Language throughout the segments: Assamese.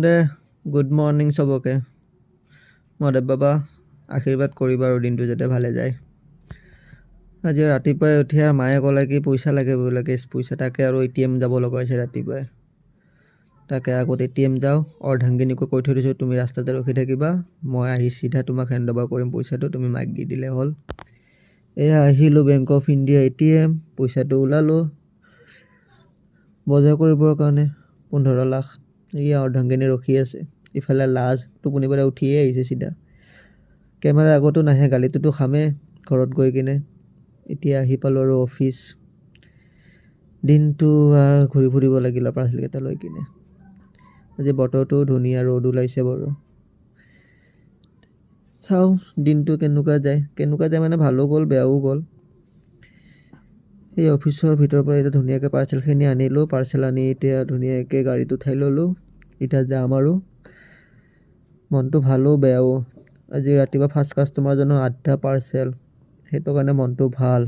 দে গুড মৰ্ণিং চবকে। মহাদেৱ বাবা আশীৰ্বাদ কৰিবা আৰু দিনটো যাতে ভালে যায়। আজি ৰাতিপুৱাই উঠি আৰু মায়ে ক'লে কি পইচা লাগে বোলে, কেছ পইচা। তাকে আৰু ATM যাব লগা হৈছে ৰাতিপুৱাই। তাকে আগত ATM যাওঁ, অৰ্ধাংগিনীকো কৈ থৈ দিছোঁ তুমি ৰাস্তাতে ৰখি থাকিবা, মই আহি চিধা তোমাক হেণ্ড অভাৰ কৰিম পইচাটো, তুমি মাইক দি দিলে হ'ল। এয়া আহিলোঁ বেংক অফ ইণ্ডিয়া ATM, পইচাটো ওলালোঁ বজাৰ কৰিবৰ কাৰণে 15 লাখ। এয়া অৰ্ধাংগিনী ৰখি আছে, ইফালে লাজ টোপনি পৰা উঠিয়ে আহিছে চিধা। কেমেৰাৰ আগতো নাহে, গালিটোতো খামে ঘৰত গৈ কিনে। এতিয়া আহি পালোঁ আৰু অফিচ। দিনটো আৰু ঘূৰি ফুৰিব লাগিল আৰু পাৰ্চেলকেইটা লৈ কিনে। আজি বতৰটো ধুনীয়া, ৰ'দ ওলাইছে বাৰু। চাওঁ দিনটো কেনেকুৱা যায় মানে ভালো গ'ল বেয়াও গ'ল। এই অফিচৰ ভিতৰৰ পৰা এতিয়া ধুনীয়াকৈ পাৰ্চেলখিনি আনিলোঁ। পাৰ্চেল আনি এতিয়া ধুনীয়াকৈ গাড়ীত উঠাই ল'লোঁ। এতিয়া যাম আৰু। মনটো ভালো বেয়াও। আজি ৰাতিপুৱা ফাৰ্ষ্ট কাষ্টমাৰজনৰ 8টা পাৰ্চেল, সেইটো কাৰণে মনটো ভাল।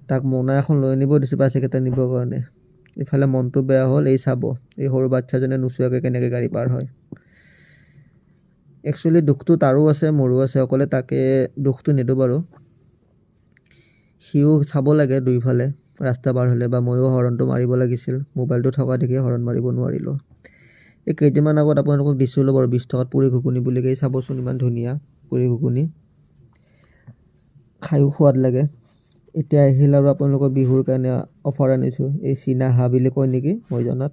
তাক মোনা এখন লৈ আনিব দিছোঁ পাৰ্চেলকেইটা নিবৰ কাৰণে। ইফালে মনটো বেয়া হ'ল, এই চাব এই সৰু বাচ্ছাজনে নোচোৱাকৈ কেনেকৈ গাড়ী পাৰ হয়। একচুৱেলি দুখটো তাৰো আছে মোৰো আছে, অকলে তাকে দুখটো নিদিওঁ বাৰু। সিও চাব লাগে দুইফালে ৰাস্তা পাৰ হ'লে, বা ময়ো হৰণটো মাৰিব লাগিছিল। মোবাইলটো থকা দেখি হৰণ মাৰিব নোৱাৰিলোঁ। এই কেইদিনমান আগত আপোনালোকক দিছিলোঁ বাৰু 20 টকাত পুৰি ঘুগুনি বুলি কৈ, চাবচোন ইমান ধুনীয়া পুৰি ঘুগুনি, খায়ো সোৱাদ লাগে। এতিয়া আহিল আৰু আপোনালোকৰ বিহুৰ কাৰণে অফাৰ আনিছোঁ, এই চীনা হাঁহ বুলি কয় নেকি মই জনাত।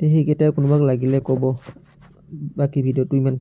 সেইকেইটাই কোনোবাক লাগিলে ক'ব। বাকী ভিডিঅ'টো ইমান